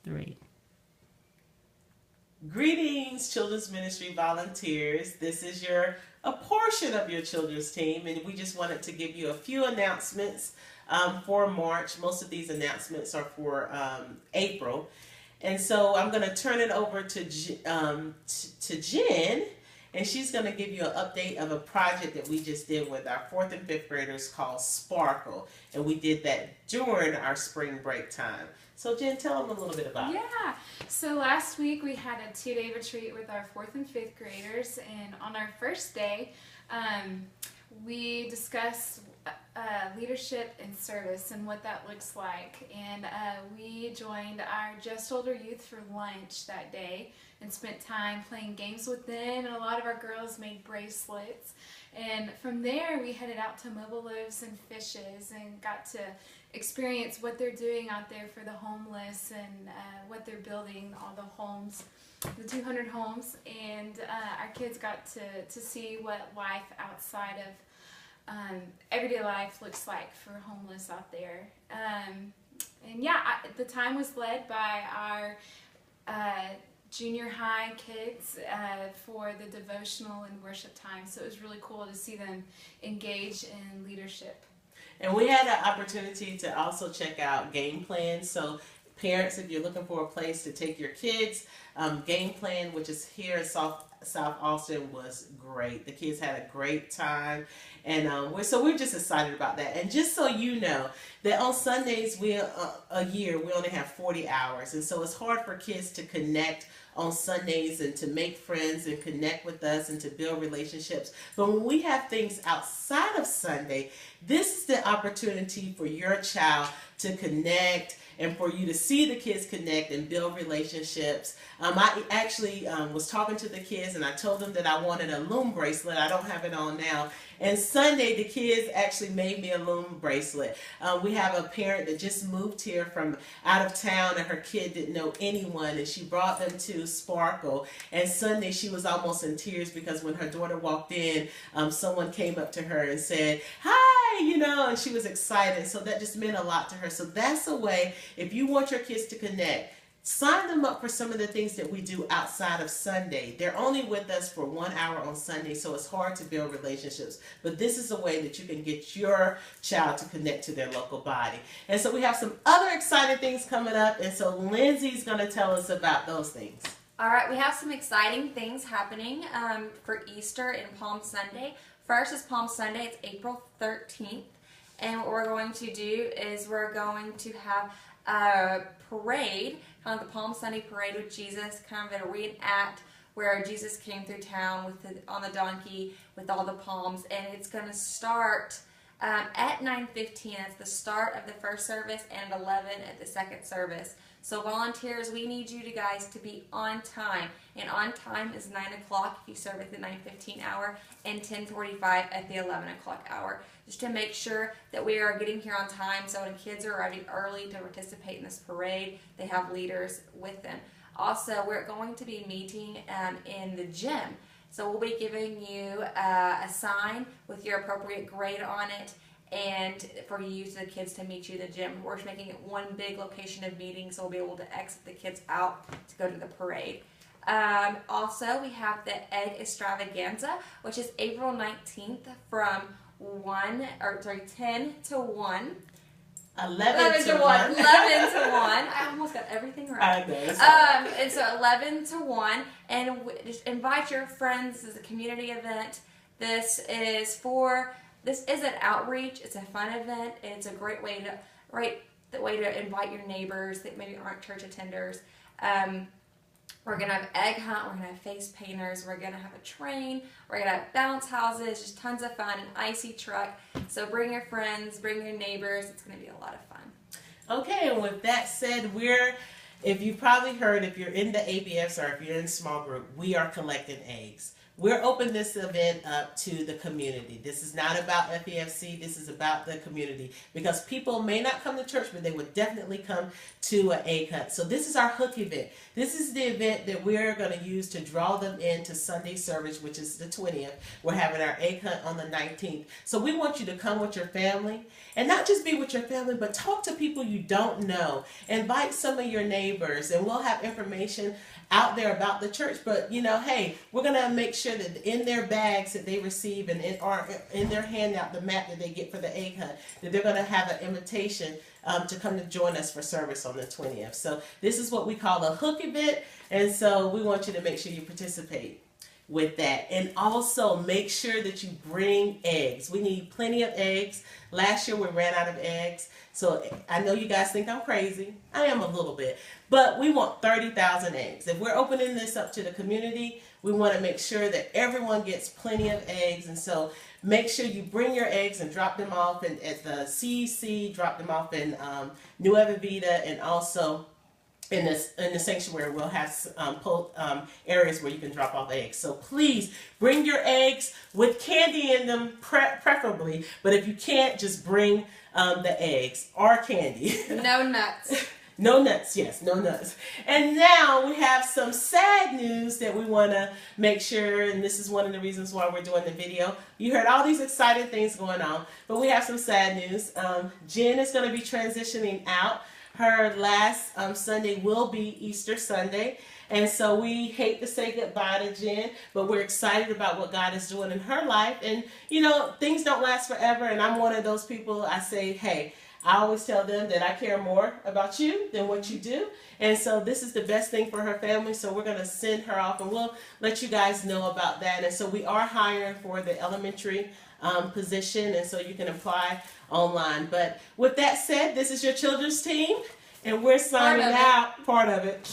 3. Greetings, Children's Ministry volunteers. This is a portion of your children's team, and we just wanted to give you a few announcements for March. Most of these announcements are for April. And so I'm going to turn it over to Jen, and she's going to give you an update of a project that we just did with our 4th and 5th graders called Sparkle. And we did that during our spring break time. So Jen, tell them a little bit about it. Yeah, so last week we had a 2-day retreat with our 4th and 5th graders, and on our first day we discussed leadership and service and what that looks like. And we joined our Just Older youth for lunch that day and spent time playing games with them, and a lot of our girls made bracelets. And from there we headed out to Mobile Loaves and Fishes and got to experience what they're doing out there for the homeless and what they're building, all the homes, the 200 homes. And our kids got to see what life outside of everyday life looks like for homeless out there. And yeah, the time was led by our junior high kids for the devotional and worship time. So it was really cool to see them engage in leadership. And we had an opportunity to also check out Game Plan. So parents, if you're looking for a place to take your kids, Game Plan, which is here in South Austin, was great. The kids had a great time, and we're just excited about that. And just so you know, that on Sundays a year we only have 40 hours, and so it's hard for kids to connect on Sundays and to make friends and connect with us and to build relationships. But when we have things outside of Sunday, this is the opportunity for your child to connect and for you to see the kids connect and build relationships. I actually was talking to the kids, and I told them that I wanted a loom bracelet. I don't have it on now. And Sunday, the kids actually made me a loom bracelet. We have a parent that just moved here from out of town, and her kid didn't know anyone, and she brought them to Sparkle. And Sunday, she was almost in tears because when her daughter walked in, someone came up to her and said, "Hi," and she was excited. So that just meant a lot to her. So that's a way, if you want your kids to connect, sign them up for some of the things that we do outside of Sunday. They're only with us for 1 hour on Sunday, so it's hard to build relationships. But this is a way that you can get your child to connect to their local body. And so we have some other exciting things coming up, and so Lindsay's going to tell us about those things. All right, we have some exciting things happening for Easter and Palm Sunday. First is Palm Sunday. It's April 13th. And what we're going to do is we're going to have a parade, kind of the Palm Sunday parade with Jesus, kind of a reenact where Jesus came through town on the donkey with all the palms. And it's going to start at 9:15. That's the start of the first service, and at 11 at the second service. So volunteers, we need you guys to be on time. And on time is 9 o'clock if you serve at the 9:15 hour, and 10:45 at the 11 o'clock hour. Just to make sure that we are getting here on time, so when kids are arriving early to participate in this parade, they have leaders with them. Also, we're going to be meeting in the gym. So we'll be giving you a sign with your appropriate grade on it, and for you, the kids, to meet you in the gym. We're just making it one big location of meeting, so we'll be able to exit the kids out to go to the parade. Also, we have the Egg Extravaganza, which is April 19th from 10 to 1. 11 to 1. 11 to 1. I almost got everything right. I know. And so 11 to 1. And just invite your friends. This is a community event. This is an outreach. It's a fun event. It's a great way to invite your neighbors that maybe aren't church attenders. We're going to have egg hunt, we're going to have face painters, we're going to have a train, we're going to have bounce houses, just tons of fun, an icy truck. So bring your friends, bring your neighbors, it's going to be a lot of fun. Okay, and with that said, if you've probably heard, if you're in the ABFs or if you're in small group, we are collecting eggs. we're opening this event up to the community. This is not about FEFC. This is about the community, because people may not come to church, but they would definitely come to an egg hunt. So this is our hook event. This is the event that we're going to use to draw them into Sunday service, which is the 20th. We're having our egg hunt on the 19th. So we want you to come with your family, and not just be with your family, but talk to people you don't know. Invite some of your neighbors, and we'll have information out there about the church. But hey, we're gonna make sure that in their bags that they receive and in their handout, the map that they get for the egg hunt, that they're gonna have an invitation to come to join us for service on the 20th. So this is what we call a hook event, and so we want you to make sure you participate with that. And also make sure that you bring eggs. We need plenty of eggs. Last year we ran out of eggs, so I know you guys think I'm crazy. I am a little bit, but we want 30,000 eggs. If we're opening this up to the community, we want to make sure that everyone gets plenty of eggs, and so make sure you bring your eggs and drop them off at the CEC, drop them off in Nueva Vida, and also in the sanctuary we'll have areas where you can drop off eggs. So please bring your eggs with candy in them, preferably, but if you can't, just bring the eggs or candy. No nuts. No nuts, yes, no nuts. And now we have some sad news that we want to make sure, and this is one of the reasons why we're doing the video. You heard all these exciting things going on, but we have some sad news. Jen is going to be transitioning out. Her last Sunday will be Easter Sunday. And so we hate to say goodbye to Jen, but we're excited about what God is doing in her life. And, things don't last forever. And I'm one of those people, I say, hey, I always tell them that I care more about you than what you do. And so this is the best thing for her family. So we're going to send her off, and we'll let you guys know about that. And so we are hiring for the elementary position, and so you can apply online. But with that said, this is your children's team, and we're signing out. Part of it.